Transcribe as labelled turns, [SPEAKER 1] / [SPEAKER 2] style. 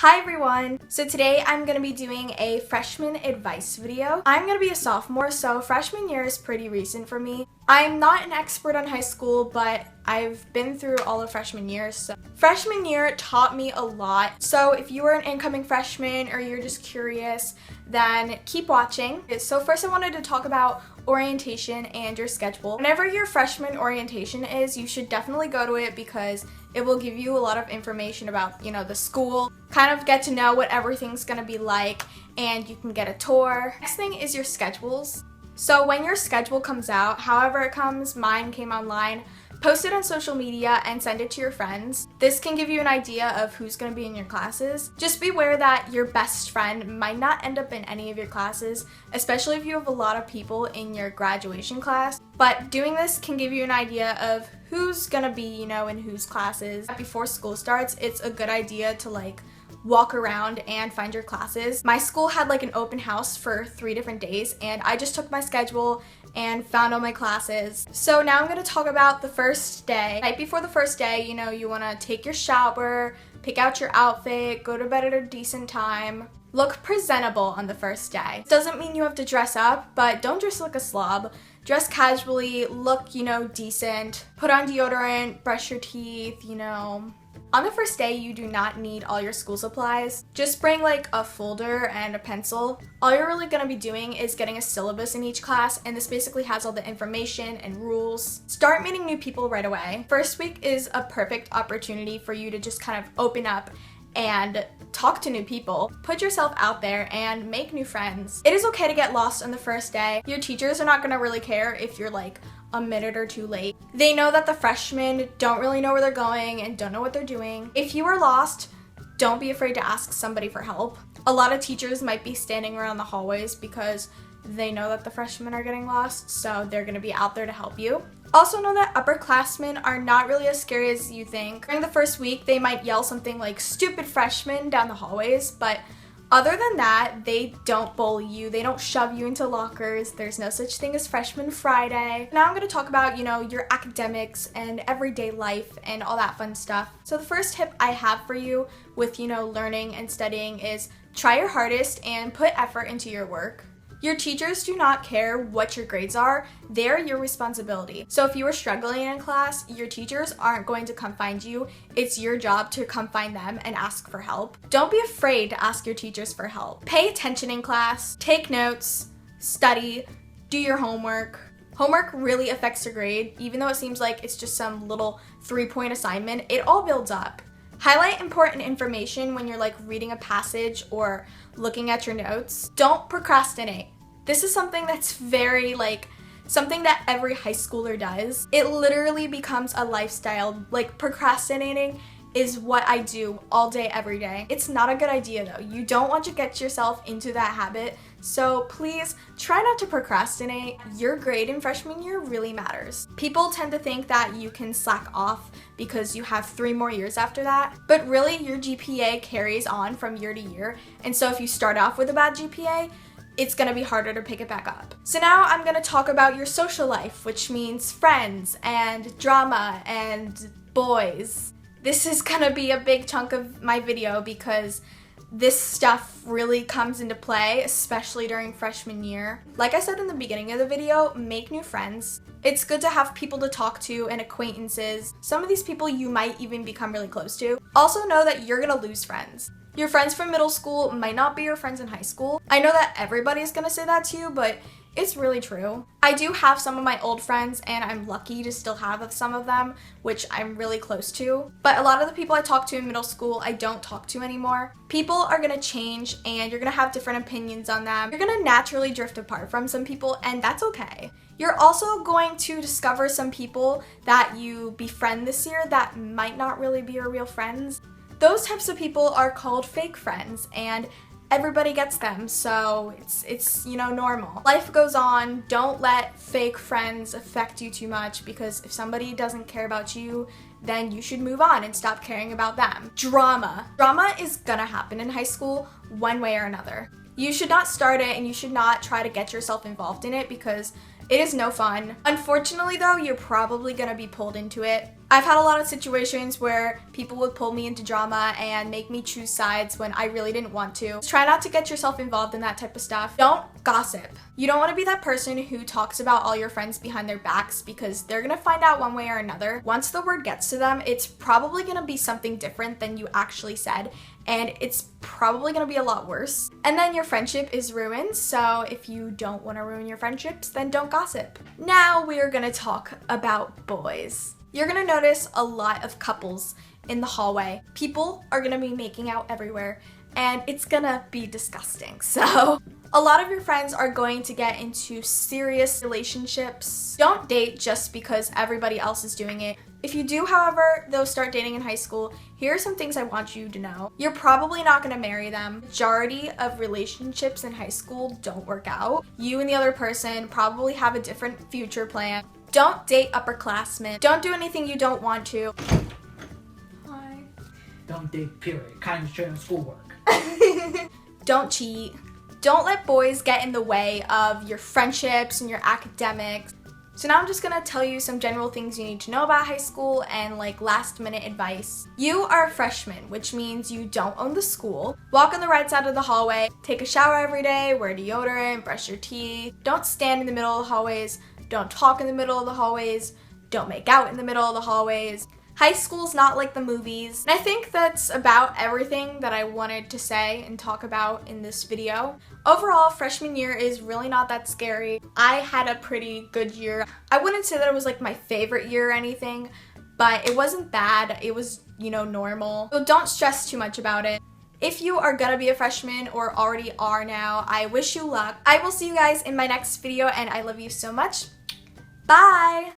[SPEAKER 1] Hi everyone! So today I'm going to be doing a freshman advice video. I'm going to be a sophomore, so freshman year is pretty recent for me. I'm not an expert on high school, but I've been through all of freshman year, so freshman year taught me a lot. So if you are an incoming freshman or you're just curious, then keep watching. So first I wanted to talk about orientation and your schedule. Whenever your freshman orientation is, you should definitely go to it because it will give you a lot of information about, the school, kind of get to know what everything's gonna be like, and you can get a tour. Next thing is your schedules. So when your schedule comes out, however it comes, mine came online, post it on social media and send it to your friends. This can give you an idea of who's going to be in your classes. Just be aware that your best friend might not end up in any of your classes, especially if you have a lot of people in your graduation class. But doing this can give you an idea of who's going to be, in whose classes. Before school starts, it's a good idea to walk around and find your classes. My school had an open house for 3 different days, and I just took my schedule and found all my classes. So now I'm gonna talk about the first day. Night before the first day, you wanna take your shower, pick out your outfit, go to bed at a decent time. Look presentable on the first day. Doesn't mean you have to dress up, but don't dress like a slob. Dress casually, look, decent. Put on deodorant, brush your teeth, On the first day, you do not need all your school supplies. Just bring a folder and a pencil. All you're really gonna be doing is getting a syllabus in each class, and this basically has all the information and rules. Start meeting new people right away. First week is a perfect opportunity for you to just kind of open up and talk to new people. Put yourself out there and make new friends. It is okay to get lost on the first day. Your teachers are not gonna really care if you're a minute or two late. They know that the freshmen don't really know where they're going and don't know what they're doing. If you are lost, don't be afraid to ask somebody for help. A lot of teachers might be standing around the hallways because they know that the freshmen are getting lost, so they're gonna be out there to help you. Also know that upperclassmen are not really as scary as you think. During the first week, they might yell something like "stupid freshman" down the hallways, but other than that, they don't bully you, they don't shove you into lockers, there's no such thing as Freshman Friday. Now I'm gonna talk about, your academics and everyday life and all that fun stuff. So the first tip I have for you with, learning and studying is try your hardest and put effort into your work. Your teachers do not care what your grades are, they're your responsibility. So if you are struggling in class, your teachers aren't going to come find you. It's your job to come find them and ask for help. Don't be afraid to ask your teachers for help. Pay attention in class, take notes, study, do your homework. Homework really affects your grade, even though it seems like it's just some little 3-point assignment, it all builds up. Highlight important information when you're reading a passage or looking at your notes. Don't procrastinate. This is something that's very something that every high schooler does. It literally becomes a lifestyle. Procrastinating is what I do all day, every day. It's not a good idea though. You don't want to get yourself into that habit. So please try not to procrastinate. Your grade in freshman year really matters. People tend to think that you can slack off because you have 3 more years after that, but really your GPA carries on from year to year. And so if you start off with a bad GPA, it's gonna be harder to pick it back up. So now I'm gonna talk about your social life, which means friends and drama and boys. This is gonna be a big chunk of my video because this stuff really comes into play, especially during freshman year. Like I said in the beginning of the video, make new friends. It's good to have people to talk to and acquaintances. Some of these people you might even become really close to. Also know that you're gonna lose friends. Your friends from middle school might not be your friends in high school. I know that everybody's gonna say that to you, but it's really true. I do have some of my old friends, and I'm lucky to still have some of them, which I'm really close to. But a lot of the people I talked to in middle school, I don't talk to anymore. People are gonna change, and you're gonna have different opinions on them. You're gonna naturally drift apart from some people, and that's okay. You're also going to discover some people that you befriend this year that might not really be your real friends. Those types of people are called fake friends, and everybody gets them, so it's normal. Life goes on. Don't let fake friends affect you too much, because if somebody doesn't care about you, then you should move on and stop caring about them. Drama is gonna happen in high school one way or another. You should not start it, and you should not try to get yourself involved in it because it is no fun. Unfortunately though, you're probably gonna be pulled into it. I've had a lot of situations where people would pull me into drama and make me choose sides when I really didn't want to. Try not to get yourself involved in that type of stuff. Don't gossip. You don't want to be that person who talks about all your friends behind their backs because they're going to find out one way or another. Once the word gets to them, it's probably going to be something different than you actually said, and it's probably going to be a lot worse. And then your friendship is ruined, so if you don't want to ruin your friendships, then don't gossip. Now we are going to talk about boys. You're gonna notice a lot of couples in the hallway. People are gonna be making out everywhere, and it's gonna be disgusting. So a lot of your friends are going to get into serious relationships. Don't date just because everybody else is doing it. If you do, however, though, start dating in high school, here are some things I want you to know. You're probably not gonna marry them. Majority of relationships in high school don't work out. You and the other person probably have a different future plan. Don't date upperclassmen. Don't do anything you don't want to. Hi.
[SPEAKER 2] Don't date, period. Concentrate on schoolwork.
[SPEAKER 1] Don't cheat. Don't let boys get in the way of your friendships and your academics. So now I'm just gonna tell you some general things you need to know about high school and like last minute advice. You are a freshman, which means you don't own the school. Walk on the right side of the hallway. Take a shower every day. Wear deodorant. Brush your teeth. Don't stand in the middle of the hallways. Don't talk in the middle of the hallways. Don't make out in the middle of the hallways. High school's not like the movies. And I think that's about everything that I wanted to say and talk about in this video. Overall, freshman year is really not that scary. I had a pretty good year. I wouldn't say that it was like my favorite year or anything, but it wasn't bad. It was, normal. So don't stress too much about it. If you are gonna be a freshman or already are now, I wish you luck. I will see you guys in my next video, and I love you so much. Bye!